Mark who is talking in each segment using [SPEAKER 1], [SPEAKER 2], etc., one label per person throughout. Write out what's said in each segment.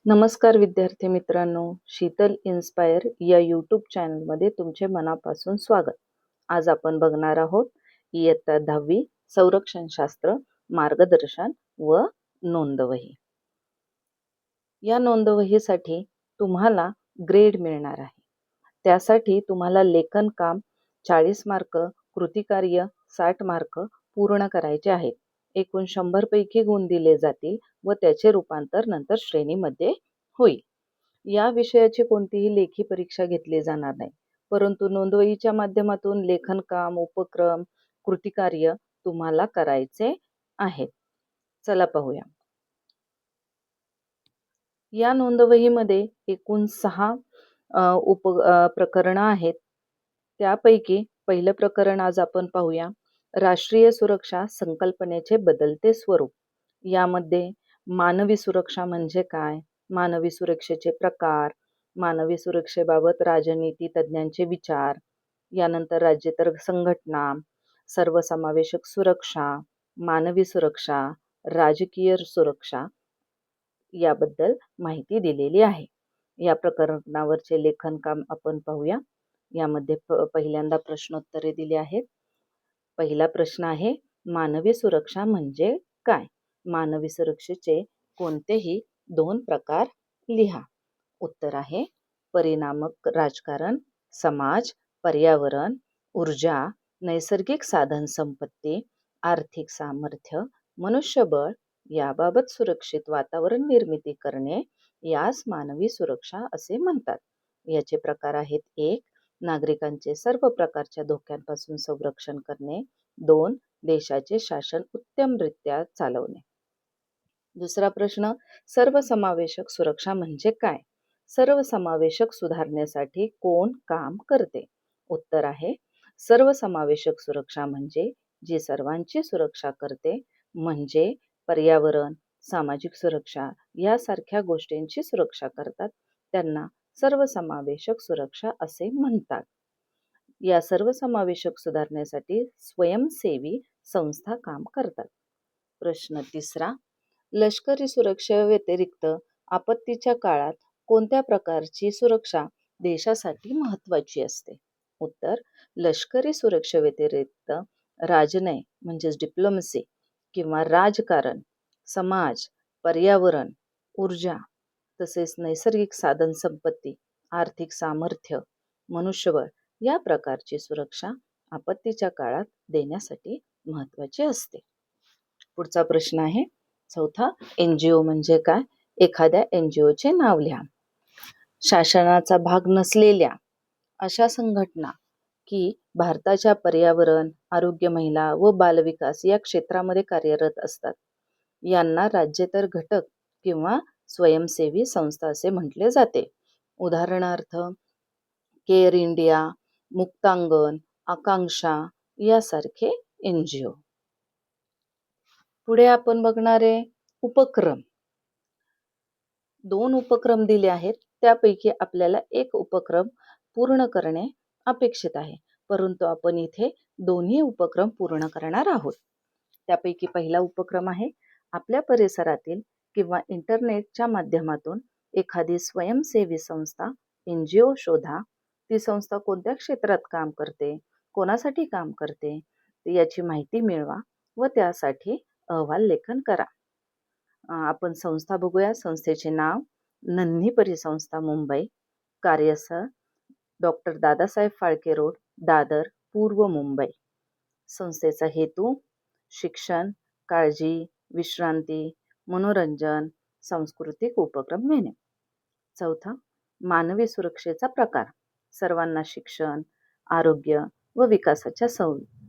[SPEAKER 1] नमस्कार विद्यार्थी मित्रांनो, शीतल इन्स्पायर या यूट्यूब चॅनलमध्ये तुमचे मनापासून स्वागत. आज आपण बघणार आहोत इयत्ता 10वी संरक्षणशास्त्र मार्गदर्शन व नोंदवही. या नोंदवहीसाठी तुम्हाला ग्रेड मिळणार आहे. त्यासाठी तुम्हाला लेखन काम 40 मार्क, कृतिकार्य 60 मार्क पूर्ण करायचे आहेत. एकूण 100 पैकी गुण दिले जातील व त्याचे रूपांतर नंतर श्रेणीमध्ये होईल. या विषयाची कोणतीही लेखी परीक्षा घेतली जाणार नाही, परंतु नोंदवहीच्या माध्यमातून लेखन काम, उपक्रम, कृतिकार्य तुम्हाला करायचे आहेत. चला पाहूया. या नोंदवहीमध्ये एकूण 6 प्रकरणं आहेत. त्यापैकी पहिलं प्रकरण आज आपण पाहूया. राष्ट्रीय सुरक्षा संकल्पनेचे बदलते स्वरूप. यामध्ये मानवी सुरक्षा म्हणजे काय, मानवी सुरक्षेचे प्रकार, मानवी सुरक्षेबाबत राजनीती तज्ज्ञांचे विचार, यानंतर राज्येतर संघटना, सर्वसमावेशक सुरक्षा, मानवी सुरक्षा, राजकीय सुरक्षा याबद्दल माहिती दिलेली आहे. या प्रकरणावरचे लेखन काम आपण पाहूया. यामध्ये पहिल्यांदा प्रश्नोत्तरे दिली आहेत. पहिला प्रश्न आहे, मानवी सुरक्षा म्हणजे काय? मानवी सुरक्षेचे कोणतेही 2 प्रकार लिहा. उत्तर आहे, परिणामक राजकारण, समाज, पर्यावरण, ऊर्जा, नैसर्गिक साधन संपत्ती, आर्थिक सामर्थ्य, मनुष्यबळ याबाबत सुरक्षित वातावरण निर्मिती करणे यास मानवी सुरक्षा असे म्हणतात. याचे प्रकार आहेत: 1. नागरिकांचे सर्व प्रकारच्या धोक्यांपासून संरक्षण करणे. 2. देशाचे शासन उत्तमरित्या चालवणे. दुसरा प्रश्न, सर्वसमावेशक सुरक्षा म्हणजे काय? सर्वसमावेशक सुधारणेसाठी कोण काम करते? उत्तर आहे, सर्वसमावेशक सुरक्षा म्हणजे जी सर्वांची सुरक्षा करते, म्हणजे पर्यावरण, सामाजिक सुरक्षा यासारख्या गोष्टींची सुरक्षा करतात, त्यांना सर्वसमावेशक सुरक्षा असे म्हणतात. या सर्वसमावेशक सुधारणेसाठी स्वयंसेवी संस्था काम करतात. प्रश्न तिसरा, लष्करी सुरक्षेव्यतिरिक्त आपत्तीच्या काळात कोणत्या प्रकारची सुरक्षा देशासाठी महत्त्वाची असते? उत्तर, लष्करी सुरक्षेव्यतिरिक्त राजनय म्हणजेच डिप्लोमसी किंवा राजकारण, समाज, पर्यावरण, ऊर्जा तसेच नैसर्गिक साधन संपत्ती, आर्थिक सामर्थ्य, मनुष्यबळ या प्रकारची सुरक्षा आपत्तीच्या काळात देण्यासाठी महत्त्वाची असते. पुढचा प्रश्न आहे चौथा, NGO म्हणजे काय? एखाद्या NGOचे नाव लिहा. शासनाचा भाग नसलेल्या अशा संघटना की भारताच्या पर्यावरण, आरोग्य, महिला व बालविकास या क्षेत्रामध्ये कार्यरत असतात, यांना राज्येतर घटक किंवा स्वयंसेवी संस्था असे म्हटले जाते. उदाहरणार्थ केअर इंडिया, मुक्तांगण, आकांक्षा यासारखे NGO. पुढे आपण बघणारे उपक्रम. 2 उपक्रम दिले आहेत, त्यापैकी आपल्याला एक उपक्रम पूर्ण करणे अपेक्षित आहे, परंतु आपण इथे दोन्ही उपक्रम पूर्ण करणार आहोत. त्यापैकी पहिला उपक्रम आहे, आपल्या परिसरातील किंवा इंटरनेटच्या माध्यमातून एखादी स्वयंसेवी संस्था NGO शोधा. ती संस्था कोणत्या क्षेत्रात काम करते, कोणासाठी काम करते याची माहिती मिळवा व त्यासाठी अहवाल लेखन करा. आपण संस्था बघूया. संस्थेचे नाव नन्ही परिसंस्था मुंबई, कार्यस्थळ डॉक्टर दादासाहेब फाळके रोड, दादर, पूर्व मुंबई. संस्थेचा हेतू शिक्षण, काळजी, विश्रांती, मनोरंजन, सांस्कृतिक उपक्रम घेणे. चौथा, मानवी सुरक्षेचा प्रकार. सर्वांना शिक्षण, आरोग्य व विकासाच्या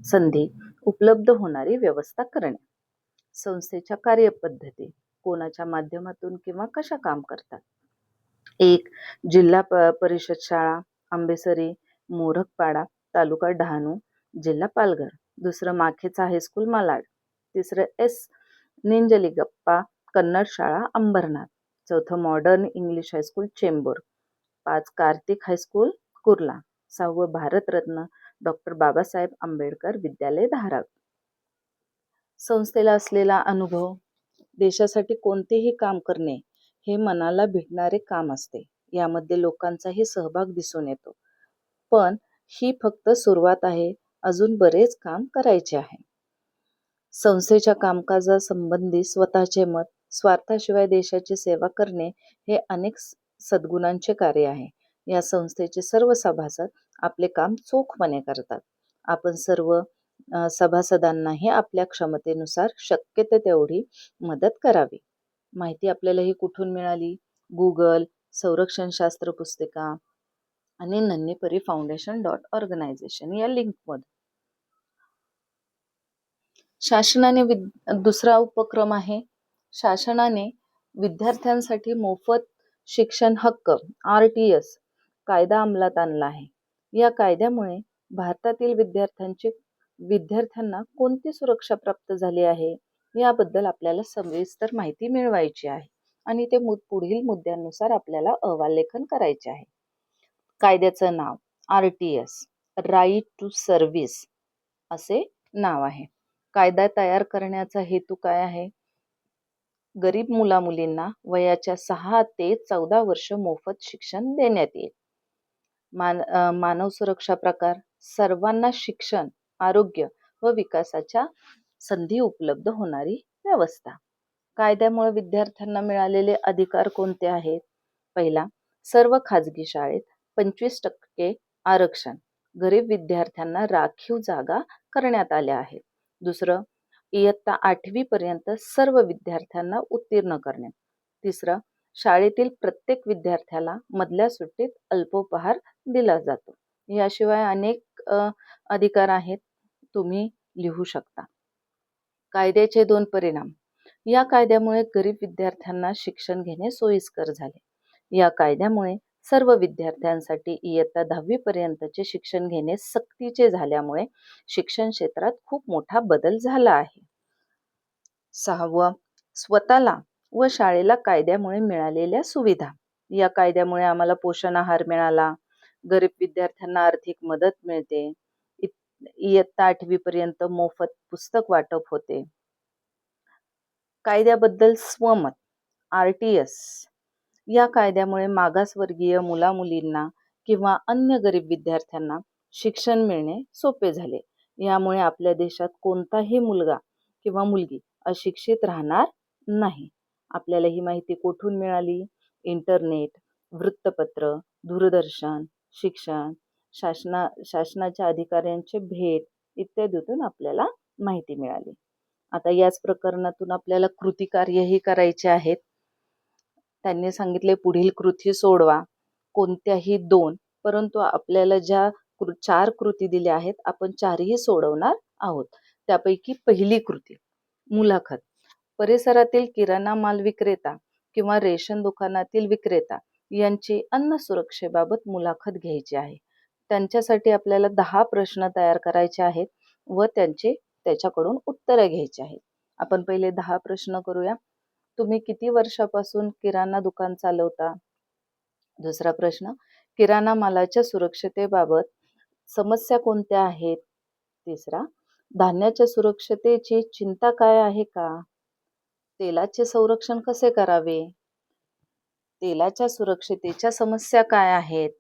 [SPEAKER 1] संधी उपलब्ध होणारी व्यवस्था करणे. संस्थेच्या कार्यपद्धती कोणाच्या माध्यमातून किंवा कशा काम करतात? 1. जिल्हा परिषद शाळा आंबेसरी, मोरखपाडा, तालुका डहाणू, जिल्हा पालघर. 2. माखेचा हायस्कूल मालाड. 3. S. निंजलिगप्पा कन्नड शाळा Ambernath. 4. Modern English high school Chembur. 5. Kartik high school Kurla. 6. Bharat Ratna doctor Babasaheb Ambedkar विद्यालय धारावी. संस्थेला असलेला अनुभव. देशासाठी कोणतेही काम करणे हे मनाला भिडणारे काम असते. यामध्ये लोकांचाही सहभाग दिसून येतो. पण ही फक्त सुरुवात आहे. अजून बरेच काम करायचे आहे. संस्थेच्या कामकाजासंबंधी स्वतःचे मत, स्वार्थाशिवाय देशाची सेवा करणे हे अनेक सद्गुणांचे कार्य आहे. या संस्थेचे सर्व सभासद आपले काम चोखपणे करतात. आपण सर्व सभासदांनाही आपल्या क्षमतेनुसार शक्य तेवढी मदत करावी. माहिती आपल्याला ही कुठून मिळाली? Google, संरक्षणशास्त्र पुस्तिका आणि नन्हीपरी foundation.organization या लिंकमधून. शासनाने दुसरा उपक्रम आहे, शासनाने विद्यार्थ्यांसाठी मोफत शिक्षण हक्क RTS कायदा अंमलात आणला आहे. या कायद्यामुळे भारतातील विद्यार्थ्यांना कोणती सुरक्षा प्राप्त झाली आहे याबद्दल आपल्याला सविस्तर माहिती मिळवायची आहे आणि ते पुढील मुद्द्यांनुसार आपल्याला अहवाललेखन करायचे आहे. कायद्याचं नाव RTS, राईट टू सर्व्हिस असे नाव आहे. कायदा तयार करण्याचा हेतू काय आहे? गरीब मुलामुलींना वयाच्या 6 ते 14 वर्ष मोफत शिक्षण देण्यात येईल. मानव सुरक्षा प्रकार, सर्वांना शिक्षण, आरोग्य व विकासाच्या संधी उपलब्ध होणारी व्यवस्था. कायद्यामुळे विद्यार्थ्यांना मिळालेले अधिकार कोणते आहेत? पहिला, सर्व खाजगी शाळेत 25% आरक्षण. गरीब विद्यार्थ्यांना राखीव जागा करण्यात आल्या आहेत. दुसरं, इयत्ता 8वी पर्यंत सर्व विद्यार्थ्यांना उत्तीर्ण करणे. तिसरं, शाळेतील प्रत्येक विद्यार्थ्याला मधल्या सुट्टीत अल्पोपहार दिला जातो. याशिवाय अनेक अधिकार आहेत, तुम्ही लिहू शकता. कायद्याचे 2 परिणाम. या कायद्यामुळे गरीब विद्यार्थ्यांना शिक्षण घेणे सोयीस्कर झाले. या कायद्यामुळे सर्व विद्यार्थ्यांसाठी इयत्ता 10वी पर्यंतचे शिक्षण घेणे सक्तीचे झाल्यामुळे शिक्षण क्षेत्रात खूप मोठा बदल झाला आहे. 6वं, स्वतःला व शाळेला कायद्यामुळे मिळालेल्या सुविधा. या कायद्यामुळे आम्हाला पोषण आहार मिळाला, गरीब विद्यार्थ्यांना आर्थिक मदत मिळते, इयत्ता 8वी पर्यंत मोफत पुस्तक वाटप होते. कायद्याबद्दल स्वमत RTS. या कायद्यामुळे मागासवर्गीय मुलामुलींना किंवा अन्य गरीब विद्यार्थ्यांना शिक्षण मिळणे सोपे झाले. यामुळे आपल्या देशात कोणताही मुलगा किंवा मुलगी अशिक्षित राहणार नाही. आपल्याला ही माहिती कुठून मिळाली? इंटरनेट, वृत्तपत्र, दूरदर्शन, शिक्षण, शासनाच्या अधिकाऱ्यांचे भेट इत्यादीतून आपल्याला माहिती मिळाली. आता याच प्रकरणातून आपल्याला कृती कार्यही करायचे आहेत. त्यांनी सांगितले पुढील कृती सोडवा. कोणत्याही 2, परंतु आपल्याला ज्या 4 कृती दिल्या आहेत आपण 4ही सोडवणार आहोत. त्यापैकी पहिली कृती, मुलाखत. परिसरातील किराणा माल विक्रेता किंवा रेशन दुकानातील विक्रेता यांची अन्न सुरक्षेबाबत मुलाखत घ्यायची आहे. त्यांच्यासाठी आपल्याला 10 प्रश्न तयार करायचे आहेत व त्याच्याकडून उत्तरे घ्यायची आहेत. आपण पहिले 10 प्रश्न करूया. तुम्ही किती वर्षापासून किराणा दुकान चालवता? दुसरा प्रश्न, किराणा मालाच्या सुरक्षतेबाबत समस्या कोणत्या आहेत? तिसरा, धान्याच्या सुरक्षतेची चिंता काय आहे का? तेलाचे संरक्षण कसे करावे? तेलाच्या सुरक्षतेच्या समस्या काय आहेत?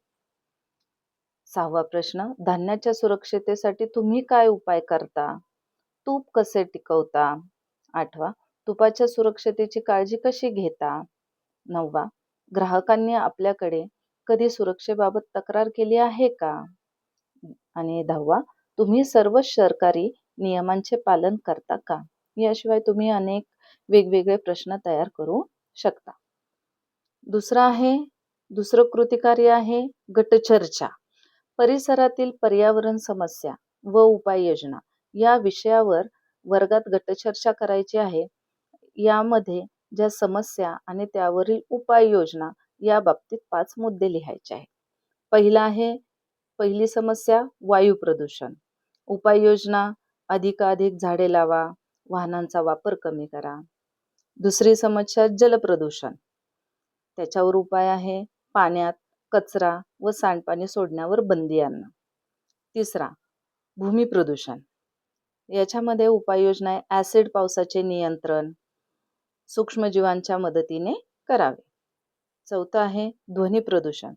[SPEAKER 1] 6वा प्रश्न, धान्याच्या सुरक्षतेसाठी तुम्ही काय उपाय करता? तूप कसे टिकवता? 8वा, तुपाच्या सुरक्षतेची काळजी कशी घेता? 9वा, ग्राहकांनी आपल्याकडे कधी सुरक्षेबाबत तक्रार केली आहे का? आणि 10वा, तुम्ही सर्व सरकारी नियमांचे पालन करता का? याशिवाय तुम्ही अनेक वेगवेगळे प्रश्न तयार करू शकता. दुसरं कृतिकार्य आहे गटचर्चा. परिसरातील पर्यावरण समस्या व उपाययोजना या विषयावर वर्गात गटचर्चा करायची आहे. यामध्ये ज्या समस्या आणि त्यावरील उपाययोजना या बाबतीत 5 मुद्दे लिहायचे आहेत. पहिली समस्या वायू प्रदूषण. उपाययोजना, अधिकाधिक झाडे लावा, वाहनांचा वापर कमी करा. दुसरी समस्या जलप्रदूषण. त्याच्यावर उपाय आहे पाण्यात कचरा व सांडपाणी सोडण्यावर बंदी आणणं. तिसरा, भूमी प्रदूषण. याच्यामध्ये उपाययोजना आहे ॲसिड पावसाचे नियंत्रण सूक्ष्मजीवांच्या मदतीने करावे. चौथं आहे ध्वनी प्रदूषण.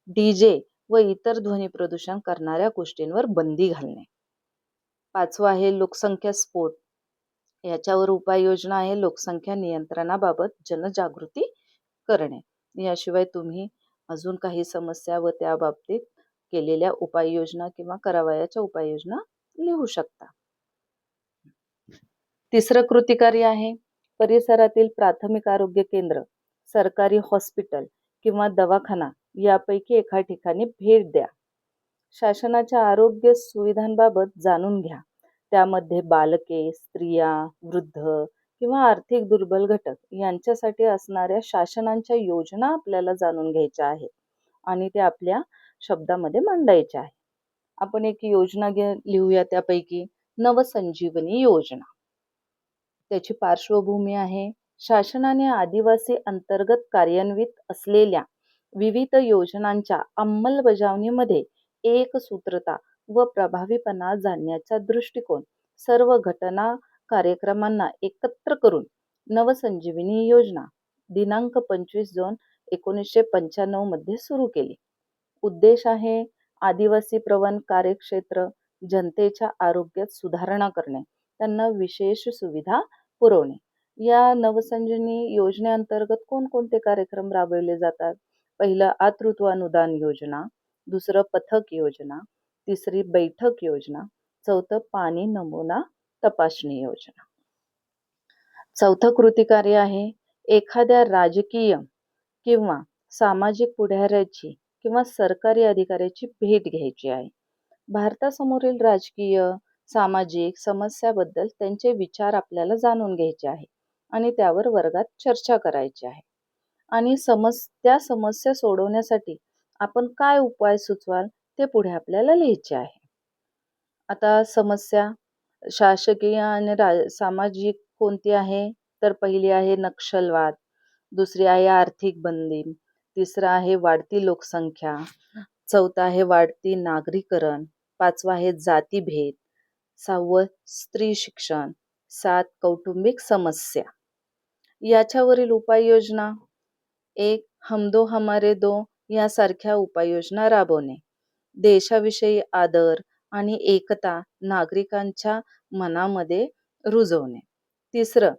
[SPEAKER 1] डीजे व इतर ध्वनी प्रदूषण करणाऱ्या गोष्टींवर बंदी घालणे. पाचवं आहे लोकसंख्या स्फोट. याच्यावर उपाययोजना आहे लोकसंख्या नियंत्रणाबाबत जनजागृती करणे. याशिवाय तुम्ही अजून काही समस्या व त्या बाबतीत केलेल्या उपाययोजना किंवा करावयाच्या उपाययोजना लिहू शकता. तिसरं कृतिकार्य आहे परिसरातील प्राथमिक आरोग्य केंद्र, सरकारी हॉस्पिटल किंवा दवाखाना यापैकी एका ठिकाणी भेट द्या. शासनाच्या आरोग्य सुविधांबाबत जाणून घ्या. त्यामध्ये बालके, स्त्रिया, वृद्ध किंवा आर्थिक दुर्बल घटक यांच्यासाठी असणाऱ्या शासनाच्या योजना आपल्याला जाणून घ्यायच्या आहेत आणि त्या आपल्या शब्दामध्ये मांडायच्या आहेत. आपण एक योजना लिहूया त्यापैकी नवसंजीवनी योजना. त्याची पार्श्वभूमी आहे शासनाने आदिवासी अंतर्गत कार्यान्वित असलेल्या विविध योजनांच्या अंमलबजावणीमध्ये एकसूत्रता व प्रभावीपणा जाणण्याचा दृष्टिकोन सर्व घटना कार्यक्रमांना एकत्र करून नवसंजीवनी योजना दिनांक 25/2/1995 मध्ये सुरू केली. उद्देश आहे आदिवासी प्रवण कार्यक्षेत्र जनतेच्या आरोग्यात सुधारणा करणे, त्यांना विशेष सुविधा पुरवणे. या नवसंजीवनी योजनेअंतर्गत कोणकोणते कार्यक्रम राबवले जातात? पहिलं मातृत्व अनुदान योजना, दुसरं पथक योजना, तिसरी बैठक योजना, चौथं पाणी नमुना तपासणी योजना. चौथं कृतिकार्य आहे एखाद्या राजकीय किंवा सामाजिक पुढाऱ्याची किंवा सरकारी अधिकाऱ्याची भेट घ्यायची आहे. भारतासमोरील राजकीय सामाजिक समस्याबद्दल त्यांचे विचार आपल्याला जाणून घ्यायचे आहे आणि त्यावर वर्गात चर्चा करायची आहे. आणि त्या समस्या सोडवण्यासाठी आपण काय उपाय सुचवाल ते पुढे आपल्याला लिहायचे आहे. आता समस्या शासकीय आणि सामाजिक कोणती आहे? तर पहिली आहे नक्षलवाद, दुसरी आहे आर्थिक बंदी, तिसरं आहे वाढती लोकसंख्या, चौथं आहे वाढती नागरीकरण, पाचवं आहे जातीभेद, सहावं स्त्री शिक्षण, 7 कौटुंबिक समस्या. याच्यावरील उपाययोजना 1 हम दो हमारे दो यासारख्या उपाययोजना राबवणे. देशाविषयी आदर आणि एकता नागरिकांच्या मनामध्ये रुजवणे. तिसरं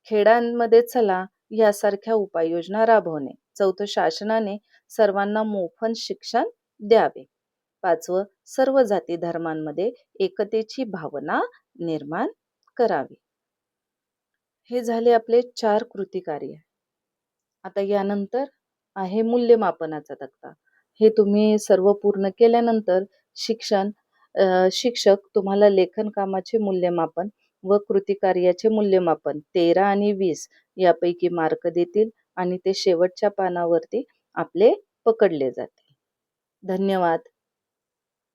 [SPEAKER 1] खेड्यांमध्ये चला यासारख्या उपाययोजना राबवणे. चौथं शासनाने सर्वांना मोफत शिक्षण द्यावे. पाचवं सर्व जाती धर्मांमध्ये एकतेची भावना निर्माण करावी. हे झाले आपले 4 कृतिकार्य. आता यानंतर आहे मूल्यमापनाचा तक्ता. हे तुम्ही सर्व पूर्ण केल्यानंतर शिक्षक तुम्हाला लेखन कामाचे मूल्यमापन व कृतिकार्याचे मूल्यमापन 13 आणि 20 यापैकी मार्क देतील आणि ते शेवटच्या पानावरती आपले पकडले जातील. धन्यवाद.